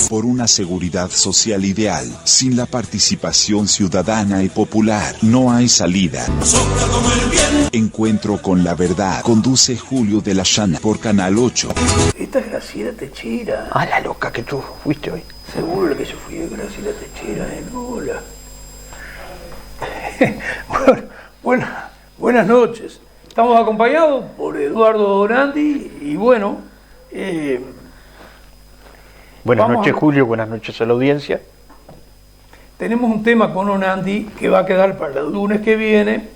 por una seguridad social ideal. Sin la participación ciudadana y popular, no hay salida. Encuentro con la verdad. Conduce Julio de la Llana por Canal 8. Esta es Graciela Techera. Ah, la loca que tú fuiste hoy. Seguro que yo fui de Graciela Techera, hola. Buenas noches. Estamos acompañados por Eduardo Donandi y bueno... buenas noches, Julio, buenas noches a la audiencia. Tenemos un tema con Donandi que va a quedar para el lunes que viene,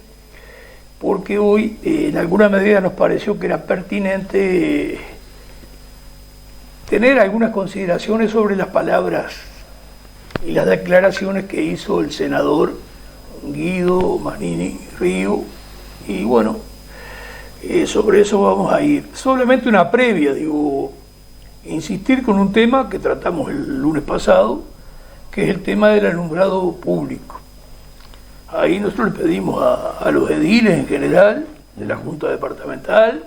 porque hoy en alguna medida nos pareció que era pertinente tener algunas consideraciones sobre las palabras y las declaraciones que hizo el senador Guido Manini Río, y bueno, sobre eso vamos a ir. Solamente una previa, insistir con un tema que tratamos el lunes pasado, que es el tema del alumbrado público. Ahí nosotros le pedimos a los ediles en general, de la Junta Departamental,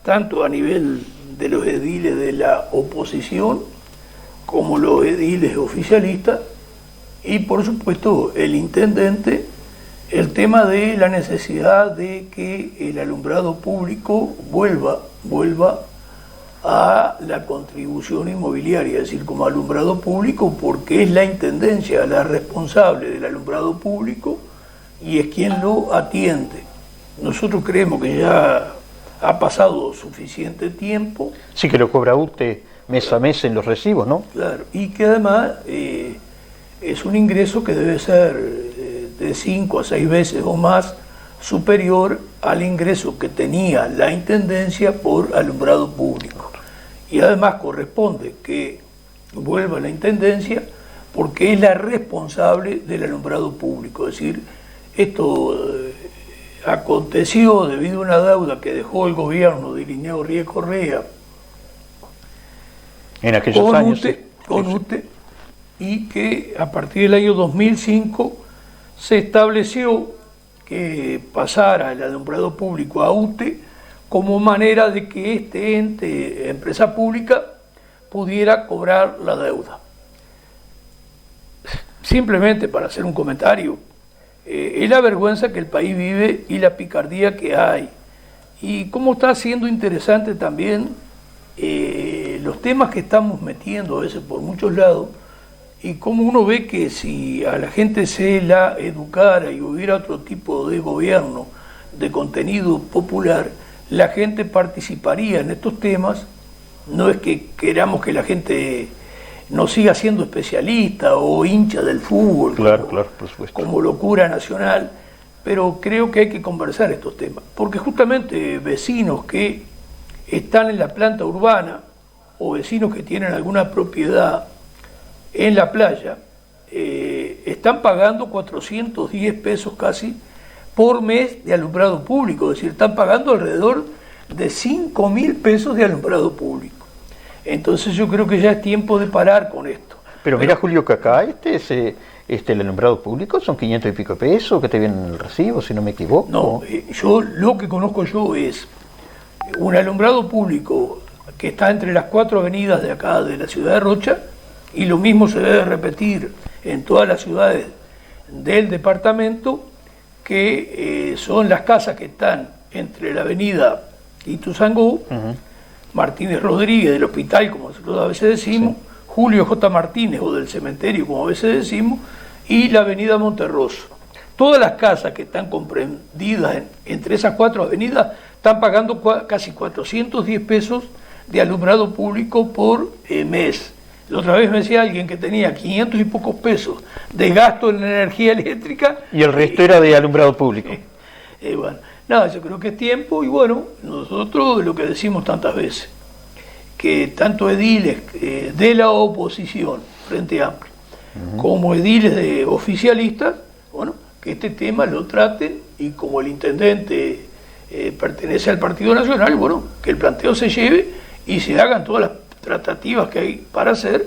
tanto a nivel de los ediles de la oposición, como los ediles oficialistas, y por supuesto el intendente, el tema de la necesidad de que el alumbrado público vuelva a la contribución inmobiliaria, es decir, como alumbrado público, porque es la intendencia la responsable del alumbrado público y es quien lo atiende. Nosotros creemos que ya ha pasado suficiente tiempo. Sí, que lo cobra usted mes a mes en los recibos, ¿no? Claro, y que además es un ingreso que debe ser de 5 a 6 veces o más superior al ingreso que tenía la intendencia por alumbrado público. Y además corresponde que vuelva la intendencia porque es la responsable del alumbrado público. Es decir, esto aconteció debido a una deuda que dejó el gobierno de Linneo Ríe Correa en aquellos años, con UTE, y que a partir del año 2005 se estableció que pasara el alumbrado público a UTE como manera de que este ente, empresa pública, pudiera cobrar la deuda. Simplemente para hacer un comentario, es la vergüenza que el país vive y la picardía que hay. Y cómo está siendo interesante también los temas que estamos metiendo a veces por muchos lados, y cómo uno ve que si a la gente se la educara y hubiera otro tipo de gobierno de contenido popular, la gente participaría en estos temas. No es que queramos que la gente no siga siendo especialista o hincha del fútbol, claro, por supuesto, como locura nacional, pero creo que hay que conversar estos temas, porque justamente vecinos que están en la planta urbana o vecinos que tienen alguna propiedad en la playa, están pagando 410 pesos casi por mes de alumbrado público, es decir, están pagando alrededor de 5.000 pesos de alumbrado público. Entonces yo creo que ya es tiempo de parar con esto. Pero mira, Julio, que acá el alumbrado público son 500 y pico pesos que te vienen en el recibo, si no me equivoco. No, yo lo que conozco yo es un alumbrado público que está entre las 4 avenidas de acá de la ciudad de Rocha, y lo mismo se debe repetir en todas las ciudades del departamento, que son las casas que están entre la avenida Ituzaingó, Martínez Rodríguez del hospital, como nosotros a veces decimos, sí, Julio J. Martínez o del cementerio, como a veces decimos, y la avenida Monterroso. Todas las casas que están comprendidas entre esas 4 avenidas están pagando casi 410 pesos de alumbrado público por mes. La otra vez me decía alguien que tenía 500 y pocos pesos de gasto en energía eléctrica. Y el resto era de alumbrado público. Bueno, nada, yo creo que es tiempo, y bueno, nosotros lo que decimos tantas veces, que tanto ediles de la oposición, Frente Amplio, como ediles de oficialistas, bueno, que este tema lo traten, y como el intendente pertenece al Partido Nacional, bueno, que el planteo se lleve y se hagan todas las tratativas que hay para hacer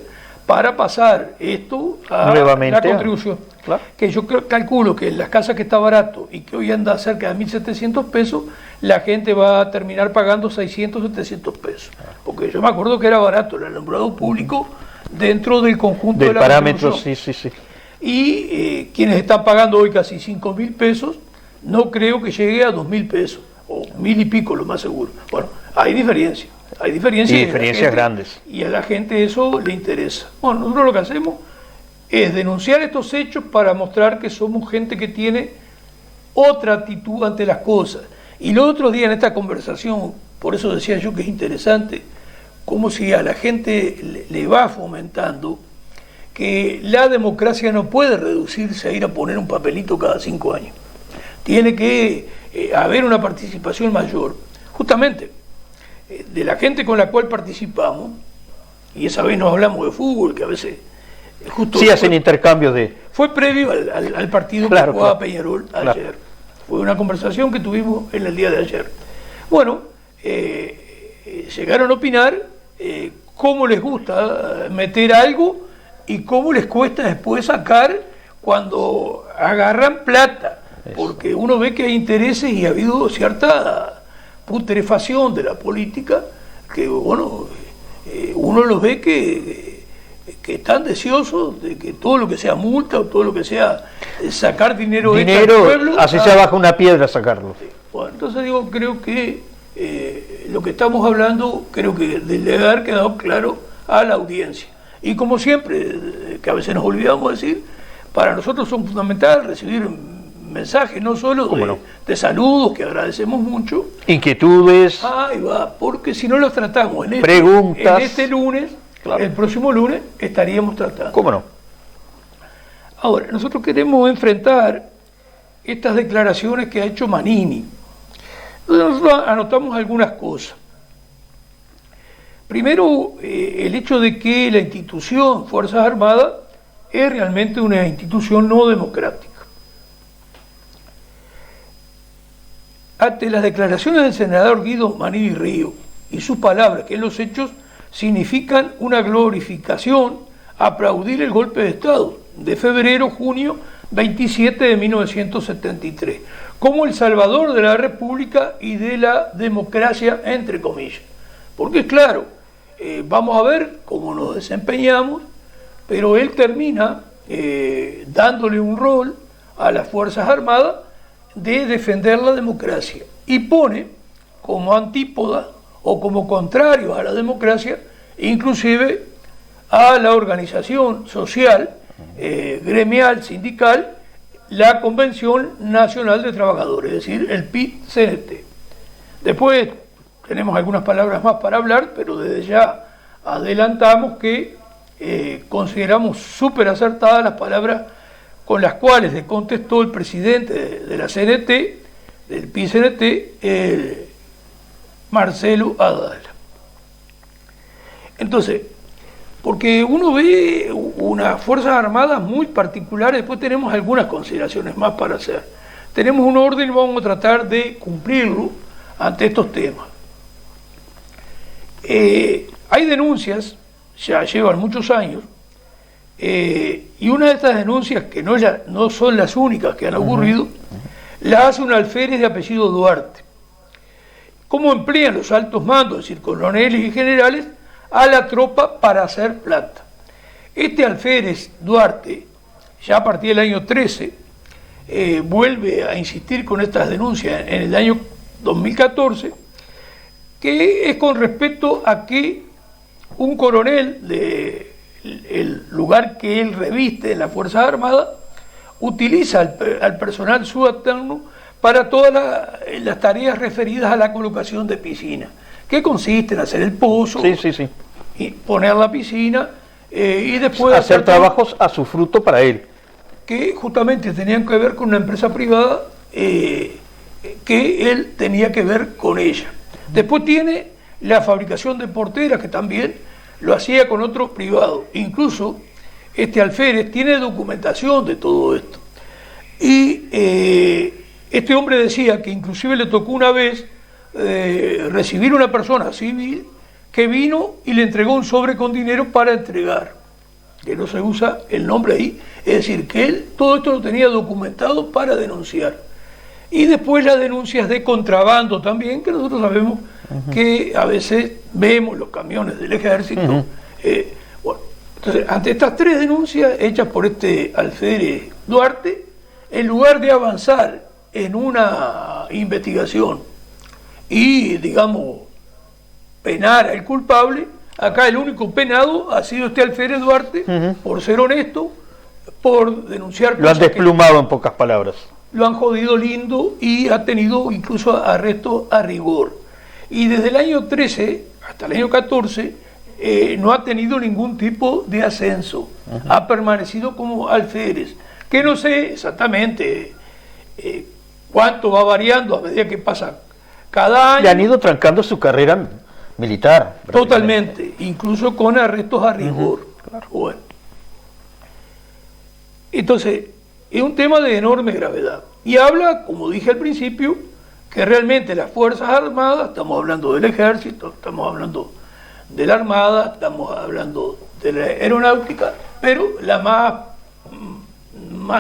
para pasar esto a nuevamente la contribución. Claro. Que yo calculo que en las casas que está barato y que hoy anda cerca de 1.700 pesos, la gente va a terminar pagando 600, 700 pesos. Porque yo me acuerdo que era barato el alumbrado público dentro del conjunto del de la parámetro, contribución. sí. Y quienes están pagando hoy casi 5.000 pesos, no creo que llegue a 2.000 pesos, o 1.000 y pico, lo más seguro. Bueno, hay diferencia. Hay diferencias, y diferencias grandes. Y a la gente eso le interesa. Bueno, nosotros lo que hacemos es denunciar estos hechos para mostrar que somos gente que tiene otra actitud ante las cosas. Y los otros días en esta conversación, por eso decía yo que es interesante, como si a la gente le va fomentando que la democracia no puede reducirse a ir a poner un papelito cada 5 años. Tiene que haber una participación mayor. Justamente, de la gente con la cual participamos, y esa vez nos hablamos de fútbol, que a veces justo sí hacen intercambios de... Fue previo al partido que jugaba Peñarol ayer. Fue una conversación que tuvimos en el día de ayer. Bueno, llegaron a opinar cómo les gusta meter algo y cómo les cuesta después sacar cuando agarran plata, porque uno ve que hay intereses y ha habido cierta putrefacción de la política, que bueno, uno los ve que están deseosos de que todo lo que sea multa o todo lo que sea sacar dinero del pueblo, así sea bajo una piedra sacarlo. Bueno, entonces digo, creo que lo que estamos hablando, creo que debe haber quedado claro a la audiencia. Y como siempre, que a veces nos olvidamos decir, para nosotros son fundamentales recibir mensajes, no solo de saludos, que agradecemos mucho. Inquietudes. Ahí va, porque si no los tratamos en este lunes, claro, el próximo lunes estaríamos tratando. ¿Cómo no? Ahora, nosotros queremos enfrentar estas declaraciones que ha hecho Manini. Entonces nosotros anotamos algunas cosas. Primero, el hecho de que la institución Fuerzas Armadas es realmente una institución no democrática. Ante las declaraciones del senador Guido Manini Río y sus palabras, que en los hechos significan una glorificación, aplaudir el golpe de Estado de febrero-junio 27 de 1973, como el salvador de la República y de la democracia, entre comillas. Porque claro, vamos a ver cómo nos desempeñamos, pero él termina dándole un rol a las Fuerzas Armadas de defender la democracia y pone como antípoda o como contrario a la democracia inclusive a la organización social, gremial, sindical, la Convención Nacional de Trabajadores, es decir, el PIT-CNT. Después tenemos algunas palabras más para hablar, pero desde ya adelantamos que consideramos súper acertadas las palabras con las cuales le contestó el presidente de la CNT, del PIT-CNT, Marcelo Adala. Entonces, porque uno ve unas Fuerzas Armadas muy particulares, después tenemos algunas consideraciones más para hacer. Tenemos un orden y vamos a tratar de cumplirlo ante estos temas. Hay denuncias, ya llevan muchos años, y una de estas denuncias, que no son las únicas que han ocurrido, la hace un alférez de apellido Duarte. ¿Cómo emplean los altos mandos, es decir, coroneles y generales, a la tropa para hacer plata? Este alférez Duarte, ya a partir del año 13, vuelve a insistir con estas denuncias en el año 2014, que es con respecto a que un coronel del lugar que él reviste en las Fuerzas Armadas utiliza al personal subalterno para todas las tareas referidas a la colocación de piscinas, que consiste en hacer el pozo, y poner la piscina, y después hacer trabajos a su fruto para él, que justamente tenían que ver con una empresa privada, que él tenía que ver con ella. Después tiene la fabricación de porteras, que también lo hacía con otro privado. Incluso este alférez tiene documentación de todo esto. Y este hombre decía que inclusive le tocó una vez recibir una persona civil que vino y le entregó un sobre con dinero para entregar, que no se usa el nombre ahí, es decir, que él todo esto lo tenía documentado para denunciar. Y después las denuncias de contrabando también, que nosotros sabemos que a veces vemos los camiones del ejército, bueno, Entonces, ante estas tres denuncias hechas por este alférez Duarte, en lugar de avanzar en una investigación y, digamos, penar al culpable, acá el único penado ha sido este alférez Duarte, por ser honesto, por denunciar cosas. Lo han desplumado en pocas palabras. Lo han jodido lindo y ha tenido incluso arrestos a rigor. Y desde el año 13 hasta el año 14 no ha tenido ningún tipo de ascenso. Ha permanecido como alférez, que no sé exactamente cuánto va variando a medida que pasa cada año. Le han ido trancando su carrera militar. Totalmente, incluso con arrestos a rigor. Claro. Bueno. Entonces, es un tema de enorme gravedad. Y habla, como dije al principio, que realmente las Fuerzas Armadas, estamos hablando del Ejército, estamos hablando de la Armada, estamos hablando de la Aeronáutica, pero la más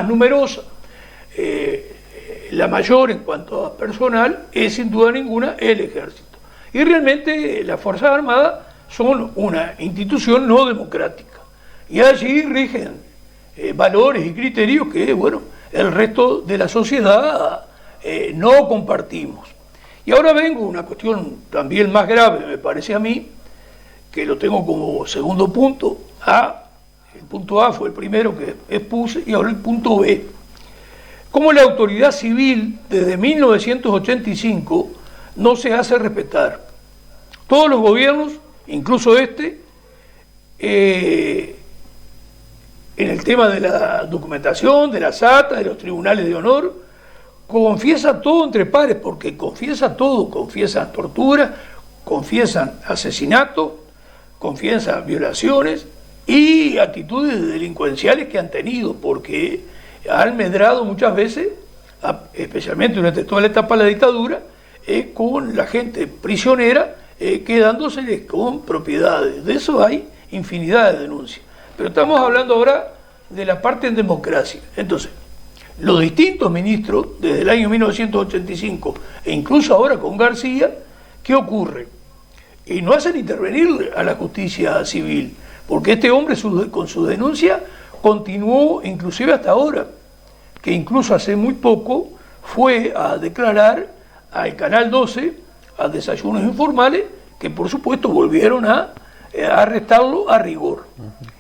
numerosa, la mayor en cuanto a personal, es sin duda ninguna el Ejército. Y realmente las Fuerzas Armadas son una institución no democrática. Y allí rigen valores y criterios que, bueno, el resto de la sociedad no compartimos. Y ahora vengo a una cuestión también más grave, me parece a mí, que lo tengo como segundo punto. El punto A fue el primero que expuse, y ahora el punto B. Cómo la autoridad civil desde 1985 no se hace respetar. Todos los gobiernos, incluso este, en el tema de la documentación, de las actas, de los tribunales de honor, confiesa todo entre pares, porque confiesa todo, confiesan tortura, confiesan asesinatos, confiesan violaciones y actitudes delincuenciales que han tenido, porque han medrado muchas veces, especialmente durante toda la etapa de la dictadura, con la gente prisionera, quedándoseles con propiedades. De eso hay infinidad de denuncias. Pero estamos hablando ahora de la parte en democracia. Entonces, los distintos ministros, desde el año 1985 e incluso ahora con García, ¿qué ocurre? Y no hacen intervenir a la justicia civil, porque este hombre con su denuncia continuó inclusive hasta ahora, que incluso hace muy poco fue a declarar al Canal 12, a Desayunos Informales, que por supuesto volvieron a arrestarlo a rigor.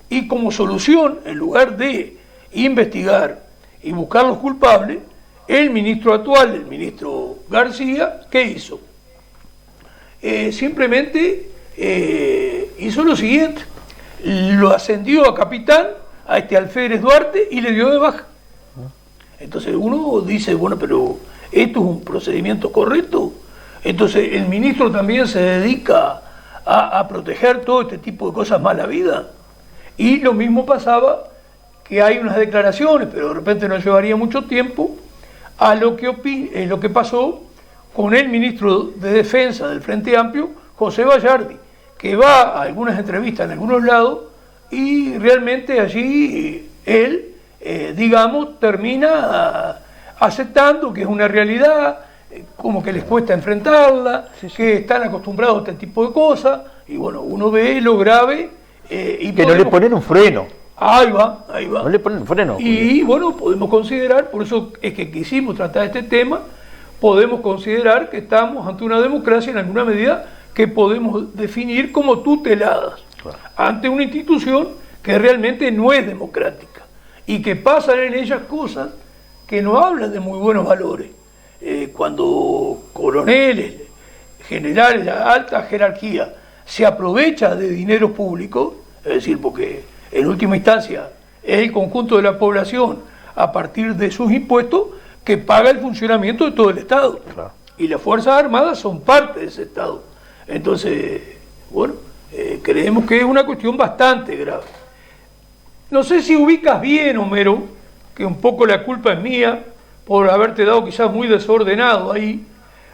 Y como solución, en lugar de investigar y buscar los culpables, el ministro actual, el ministro García, ¿qué hizo? Simplemente hizo lo siguiente: lo ascendió a capitán, a este alférez Duarte, y le dio de baja. Entonces uno dice, bueno, pero ¿esto es un procedimiento correcto? Entonces el ministro también se dedica a proteger todo este tipo de cosas mala vida. Y lo mismo pasaba, que hay unas declaraciones, pero de repente no llevaría mucho tiempo, a lo que pasó con el ministro de Defensa del Frente Amplio, José Bayardi, que va a algunas entrevistas en algunos lados y realmente allí él, digamos, termina aceptando que es una realidad, como que les cuesta enfrentarla, que están acostumbrados a este tipo de cosas, y bueno, uno ve lo grave. Y que no le ponen un freno. Ahí va. No le ponen un freno. Y bueno, podemos considerar, por eso es que quisimos tratar este tema, podemos considerar que estamos ante una democracia en alguna medida que podemos definir como tuteladas, claro, ante una institución que realmente no es democrática y que pasan en ellas cosas que no hablan de muy buenos valores. Cuando coroneles, generales, la alta jerarquía se aprovecha de dinero público, es decir, porque en última instancia es el conjunto de la población a partir de sus impuestos que paga el funcionamiento de todo el Estado. Claro. Y las Fuerzas Armadas son parte de ese Estado. Entonces, bueno, creemos que es una cuestión bastante grave. No sé si ubicas bien, Homero, que un poco la culpa es mía por haberte dado quizás muy desordenado ahí,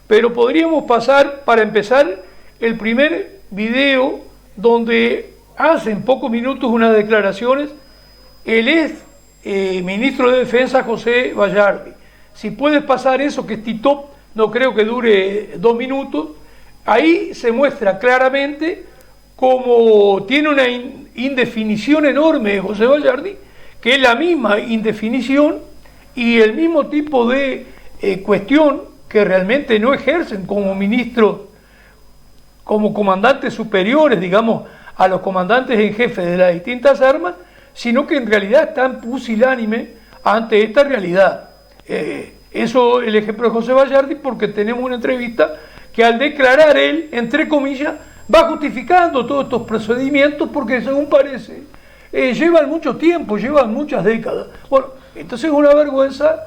pero podríamos pasar, para empezar, el primer video donde hace en pocos minutos unas declaraciones el ex ministro de Defensa José Bayardi. Si puedes pasar eso, que es Tito, no creo que dure 2 minutos. Ahí se muestra claramente como tiene una indefinición enorme José Vallardi, que es la misma indefinición y el mismo tipo de cuestión que realmente no ejercen como ministros, como comandantes superiores, digamos, a los comandantes en jefe de las distintas armas, sino que en realidad están pusilánimes ante esta realidad. Eso el ejemplo de José Vallardi, porque tenemos una entrevista que al declarar él, entre comillas, va justificando todos estos procedimientos porque según parece llevan mucho tiempo, llevan muchas décadas. Bueno, entonces es una vergüenza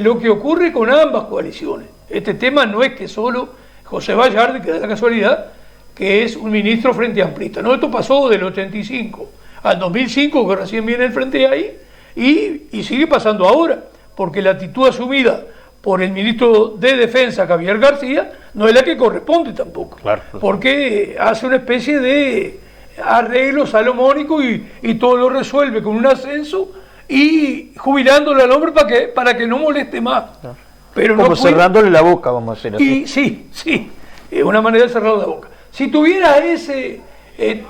lo que ocurre con ambas coaliciones. Este tema no es que solo José Vallardi, que da la casualidad que es un ministro frente amplista. No, esto pasó del 85 al 2005, que recién viene el frente ahí, y sigue pasando ahora, porque la actitud asumida por el ministro de Defensa, Javier García, no es la que corresponde tampoco. Claro. Porque hace una especie de arreglo salomónico y todo lo resuelve con un ascenso y jubilándole al hombre para que no moleste más. Claro. Pero como no cerrándole la boca, vamos a hacer así. Y sí, es una manera de cerrar la boca. Si tuviera ese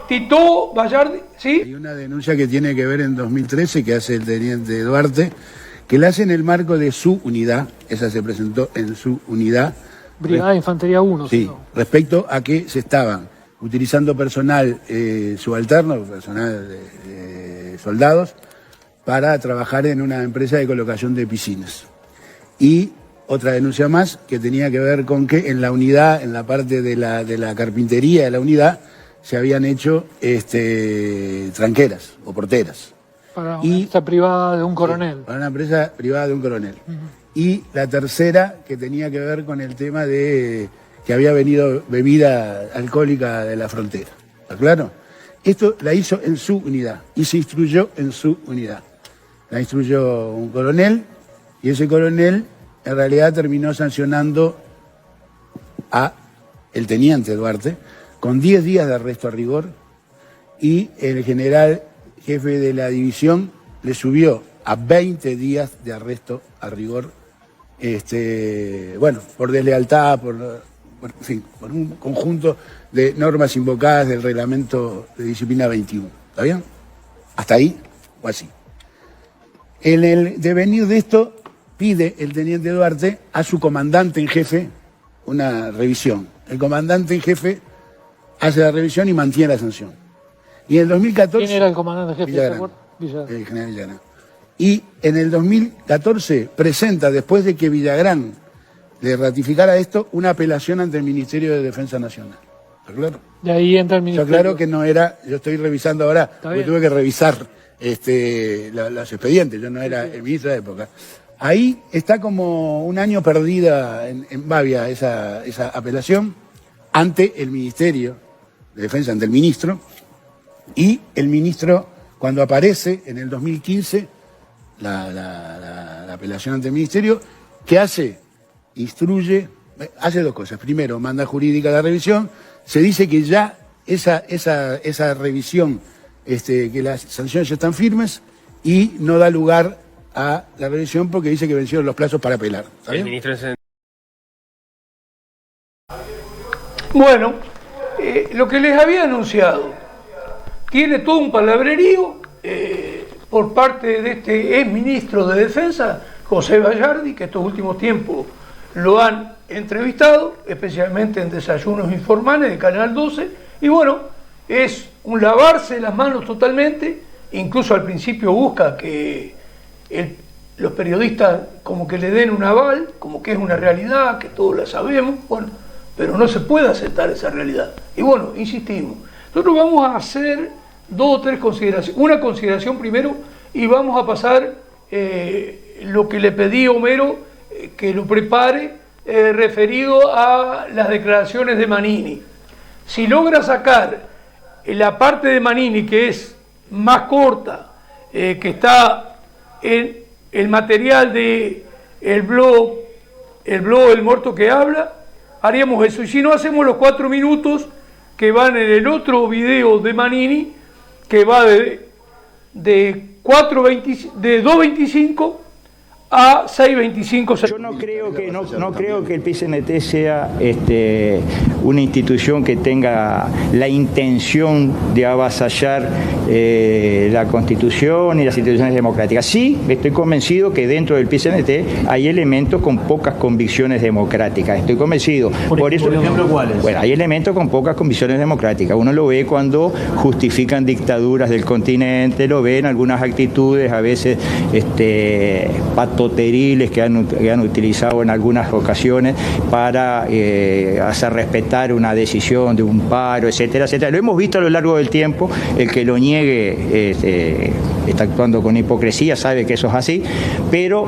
Tito Vallardi, ¿sí? Hay una denuncia que tiene que ver en 2013 que hace el teniente Duarte, que la hace en el marco de su unidad, esa se presentó en su unidad. Brigada de Infantería 1. Sí, ¿no? Respecto a que se estaban utilizando personal subalterno, personal de soldados, para trabajar en una empresa de colocación de piscinas. Y otra denuncia más que tenía que ver con que en la unidad, en la parte de la carpintería de la unidad, se habían hecho tranqueras o porteras. Para una empresa privada de un coronel. Sí, para una empresa privada de un coronel. Y la tercera que tenía que ver con el tema de que había venido bebida alcohólica de la frontera. ¿Está claro? Esto la hizo en su unidad y se instruyó en su unidad. La instruyó un coronel y ese coronel en realidad terminó sancionando a el teniente Duarte con 10 días de arresto a rigor y el general jefe de la división le subió a 20 días de arresto a rigor, por deslealtad, en fin, por un conjunto de normas invocadas del reglamento de disciplina 21. ¿Está bien? Hasta ahí o así. En el devenir de esto, pide el teniente Duarte a su comandante en jefe una revisión. El comandante en jefe hace la revisión y mantiene la sanción. Y en el 2014... ¿Quién era el comandante en jefe? Villagrán. El general Villagrán. Y en el 2014 presenta, después de que Villagrán le ratificara esto, una apelación ante el Ministerio de Defensa Nacional. ¿Está claro? De ahí entra el Ministerio. Está claro que no era... Yo estoy revisando ahora, porque tuve que revisar los expedientes. Yo no era el ministro de la época. Ahí está como un año perdida en Bavia esa apelación ante el Ministerio de Defensa, ante el ministro, y el ministro, cuando aparece en el 2015 la apelación ante el Ministerio, ¿qué hace? Instruye, hace dos cosas. Primero, manda jurídica la revisión, se dice que ya esa revisión, que las sanciones ya están firmes y no da lugar a la revisión porque dice que vencieron los plazos para apelar. El ministro Bueno, lo que les había anunciado tiene todo un palabrerío por parte de este exministro de Defensa, José Vallardi, que estos últimos tiempos lo han entrevistado, especialmente en desayunos informales de Canal 12, y bueno, es un lavarse las manos totalmente, incluso al principio busca que los periodistas como que le den un aval, como que es una realidad, que todos la sabemos, bueno, pero no se puede aceptar esa realidad. Y bueno, insistimos, nosotros vamos a hacer dos o tres consideraciones. Una consideración primero y vamos a pasar lo que le pedí a Homero que lo prepare referido a las declaraciones de Manini. Si logra sacar la parte de Manini que es más corta, que está en el material de el blog El Muerto que Habla, haríamos eso. Y si no, hacemos los 4 minutos que van en el otro video de Manini, que va de 2.25 a 6.25. Yo no creo que el PCNT sea una institución que tenga la intención de avasallar la Constitución y las instituciones democráticas. Sí, estoy convencido que dentro del PCNT hay elementos con pocas convicciones democráticas. Estoy convencido. Por ejemplo, ¿cuáles? Bueno, hay elementos con pocas convicciones democráticas. Uno lo ve cuando justifican dictaduras del continente, lo ve en algunas actitudes, a veces patoteriles que han utilizado en algunas ocasiones para hacer respetar una decisión de un paro, etcétera, etcétera. Lo hemos visto a lo largo del tiempo. El que lo niegue está actuando con hipocresía, sabe que eso es así, pero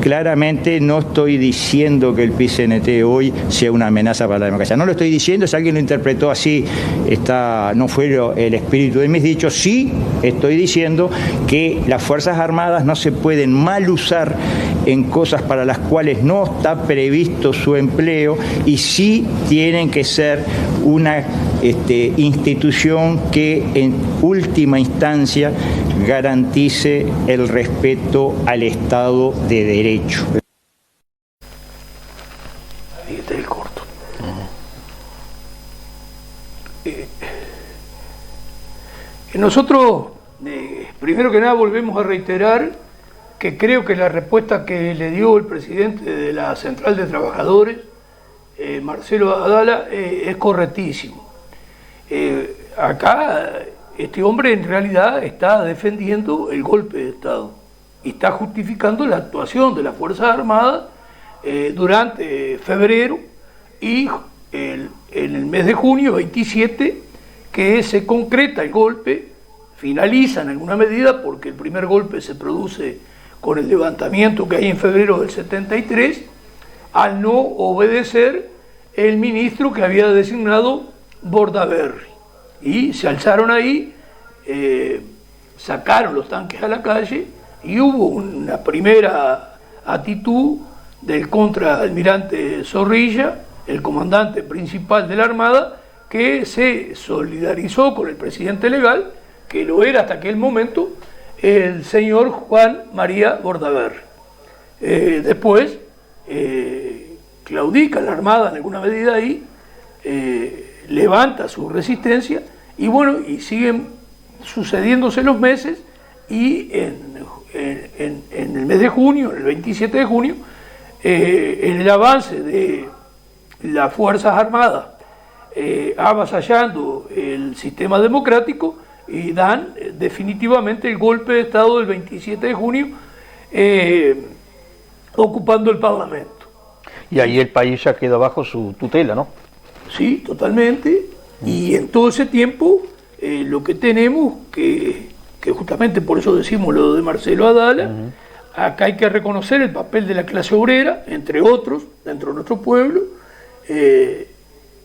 claramente no estoy diciendo que el PCNT hoy sea una amenaza para la democracia. No lo estoy diciendo, si alguien lo interpretó así, no fue el espíritu de mis dichos. Sí estoy diciendo que las Fuerzas Armadas no se pueden mal usar en cosas para las cuales no está previsto su empleo, y sí tienen que ser una institución que en última instancia garantice el respeto al Estado de Derecho. Ahí está el corto. Nosotros, primero que nada, volvemos a reiterar que creo que la respuesta que le dio el presidente de la Central de Trabajadores, Marcelo Abdala, es correctísimo. Acá este hombre en realidad está defendiendo el golpe de Estado y está justificando la actuación de las Fuerzas Armadas durante febrero y en el mes de junio 27, que se concreta el golpe, finaliza en alguna medida, porque el primer golpe se produce con el levantamiento que hay en febrero del 73, al no obedecer el ministro que había designado Bordaberry. Y se alzaron ahí, sacaron los tanques a la calle y hubo una primera actitud del contraalmirante Zorrilla, el comandante principal de la Armada, que se solidarizó con el presidente legal, que lo era hasta aquel momento el señor Juan María Bordaberry. Después claudica la Armada en alguna medida ahí, levanta su resistencia y bueno, y siguen sucediéndose los meses, y en el mes de junio, el 27 de junio, en el avance de las Fuerzas Armadas avasallando el sistema democrático, y dan definitivamente el golpe de Estado del 27 de junio, ocupando el Parlamento. Y ahí el país ya queda bajo su tutela, ¿no? Sí, totalmente. Y en todo ese tiempo lo que tenemos, que justamente por eso decimos lo de Marcelo Abdala, acá hay que reconocer el papel de la clase obrera, entre otros, dentro de nuestro pueblo,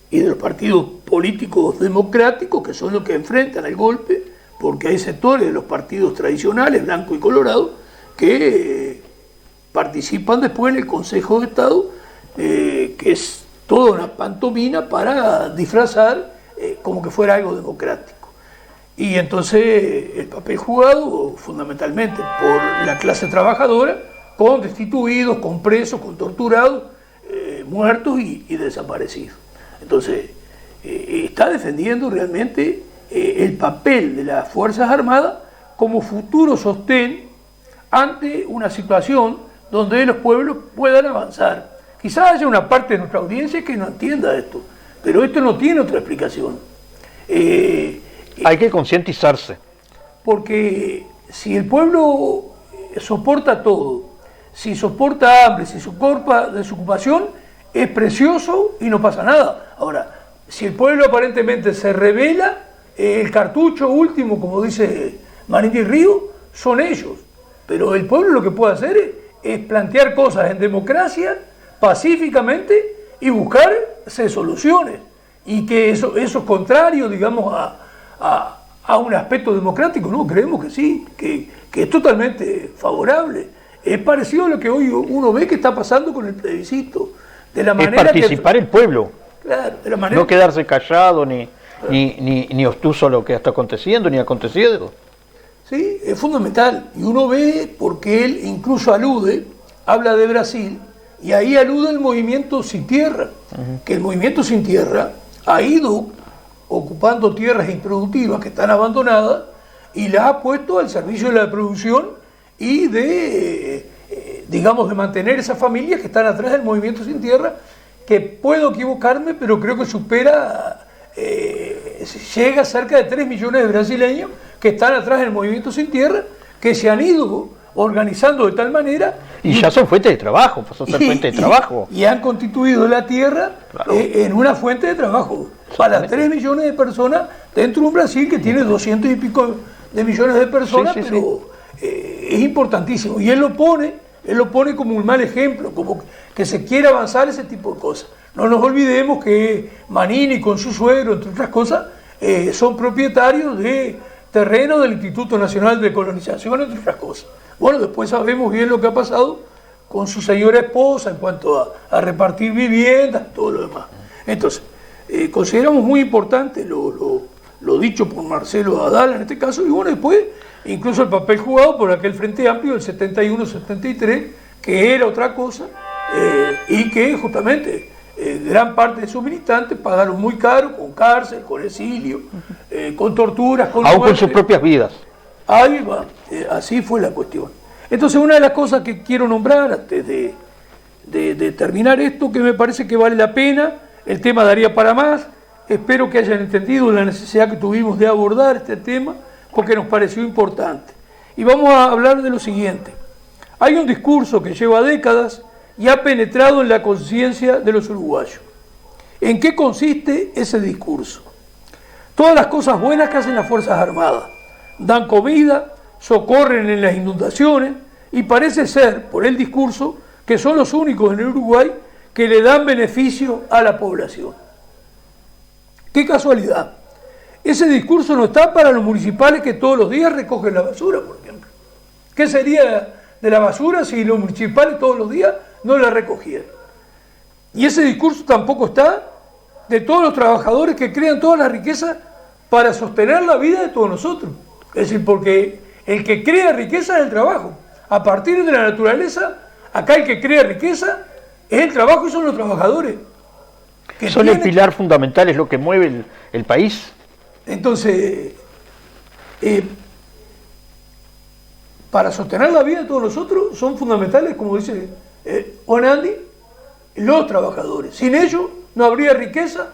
y de los partidos políticos democráticos, que son los que enfrentan el golpe, porque hay sectores de los partidos tradicionales, blanco y colorado, que participan después en el Consejo de Estado, que es toda una pantomima para disfrazar como que fuera algo democrático. Y entonces el papel jugado fundamentalmente por la clase trabajadora, con destituidos, con presos, con torturados, muertos y desaparecidos. Entonces está defendiendo realmente el papel de las Fuerzas Armadas como futuro sostén ante una situación donde los pueblos puedan avanzar. Quizás haya una parte de nuestra audiencia que no entienda esto, pero esto no tiene otra explicación. Hay que concientizarse. Porque si el pueblo soporta todo, si soporta hambre, si soporta desocupación, es precioso y no pasa nada. Ahora, si el pueblo aparentemente se rebela, el cartucho último, como dice Manini Río, son ellos. Pero el pueblo lo que puede hacer es plantear cosas en democracia, pacíficamente, y buscarse soluciones. Y que eso es contrario, digamos, a un aspecto democrático. No, creemos que sí, que es totalmente favorable. Es parecido a lo que hoy uno ve que está pasando con el plebiscito. De la manera es participar el pueblo. Claro, de la manera no quedarse callado ni obtuso a lo que está aconteciendo, ni acontecido. Sí, es fundamental. Y uno ve, porque él incluso alude habla de Brasil y ahí alude al movimiento Sin Tierra, que el movimiento Sin Tierra ha ido ocupando tierras improductivas que están abandonadas y las ha puesto al servicio de la producción y de, digamos, de mantener esas familias que están atrás del movimiento Sin Tierra, que puedo equivocarme, pero creo que supera, llega a cerca de 3 millones de brasileños que están atrás del movimiento Sin Tierra, que se han ido organizando de tal manera. Y ya son fuentes de trabajo, pasó a ser fuente de trabajo. Y han constituido la tierra, claro, en una fuente de trabajo para 3 millones de personas dentro de un Brasil que tiene 200 y pico de millones de personas, pero es importantísimo. Y él lo pone como un mal ejemplo, como que se quiere avanzar ese tipo de cosas. No nos olvidemos que Manini con su suegro, entre otras cosas, son propietarios de terreno del Instituto Nacional de Colonización, entre otras cosas. Bueno, después sabemos bien lo que ha pasado con su señora esposa en cuanto a repartir viviendas y todo lo demás. Entonces, consideramos muy importante lo dicho por Marcelo Adala en este caso, y bueno, después incluso el papel jugado por aquel Frente Amplio del 71-73, que era otra cosa, y que justamente gran parte de sus militantes pagaron muy caro, con cárcel, con exilio, con torturas, con aún con sus propias vidas. Ahí va, así fue la cuestión. Entonces, una de las cosas que quiero nombrar antes de terminar esto, que me parece que vale la pena, el tema daría para más, espero que hayan entendido la necesidad que tuvimos de abordar este tema, porque nos pareció importante. Y vamos a hablar de lo siguiente. Hay un discurso que lleva décadas y ha penetrado en la conciencia de los uruguayos. ¿En qué consiste ese discurso? Todas las cosas buenas que hacen las Fuerzas Armadas. Dan comida, socorren en las inundaciones y parece ser, por el discurso, que son los únicos en el Uruguay que le dan beneficio a la población. ¡Qué casualidad! Ese discurso no está para los municipales que todos los días recogen la basura, por ejemplo. ¿Qué sería de la basura si los municipales todos los días no la recogieran? Y ese discurso tampoco está de todos los trabajadores que crean toda la riqueza para sostener la vida de todos nosotros. Es decir, porque el que crea riqueza es el trabajo. A partir de la naturaleza, acá el que crea riqueza es el trabajo y son los trabajadores. Son el pilar fundamental, es lo que mueve el país. Entonces, para sostener la vida de todos nosotros son fundamentales, como dice Onandi, los trabajadores. Sin ellos no habría riqueza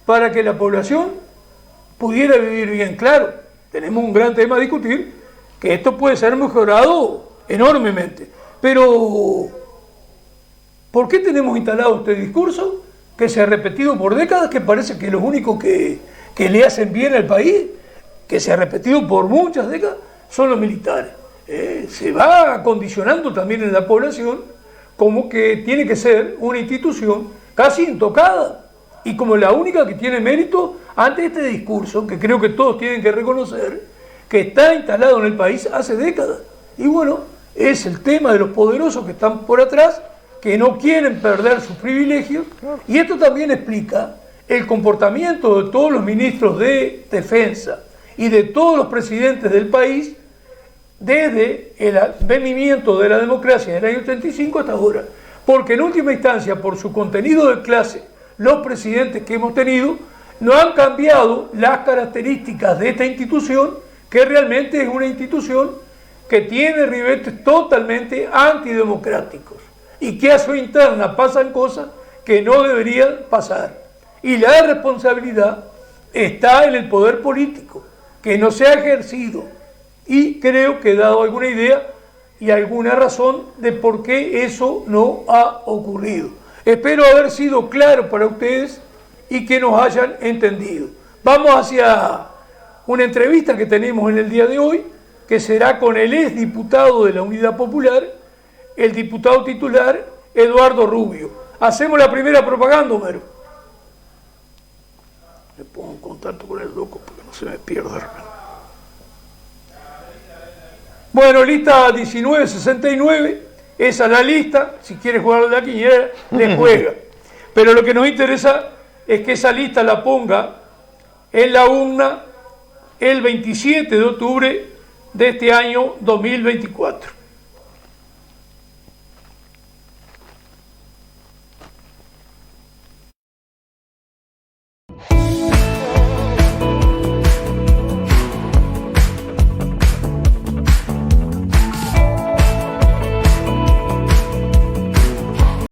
para que la población pudiera vivir bien. Claro, tenemos un gran tema a discutir, que esto puede ser mejorado enormemente. Pero, ¿por qué tenemos instalado este discurso que se ha repetido por décadas, que parece que los únicos que le hacen bien al país, que se ha repetido por muchas décadas, son los militares? Se va condicionando también en la población como que tiene que ser una institución casi intocada y como la única que tiene mérito ante este discurso, que creo que todos tienen que reconocer, que está instalado en el país hace décadas. Y bueno, es el tema de los poderosos que están por atrás, que no quieren perder sus privilegios, y esto también explica el comportamiento de todos los ministros de defensa y de todos los presidentes del país desde el advenimiento de la democracia del año 35 hasta ahora. Porque en última instancia, por su contenido de clase, los presidentes que hemos tenido no han cambiado las características de esta institución, que realmente es una institución que tiene ribetes totalmente antidemocráticos y que a su interna pasan cosas que no deberían pasar. Y la responsabilidad está en el poder político, que no se ha ejercido. Y creo que he dado alguna idea y alguna razón de por qué eso no ha ocurrido. Espero haber sido claro para ustedes y que nos hayan entendido. Vamos hacia una entrevista que tenemos en el día de hoy, que será con el exdiputado de la Unidad Popular, el diputado titular Eduardo Rubio. Hacemos la primera propaganda, Homero. Me pongo en contacto con el loco porque no se me pierda. Bueno, lista 1969, esa es la lista. Si quiere jugar la quiniela, le juega. Pero lo que nos interesa es que esa lista la ponga en la urna el 27 de octubre de este año 2024.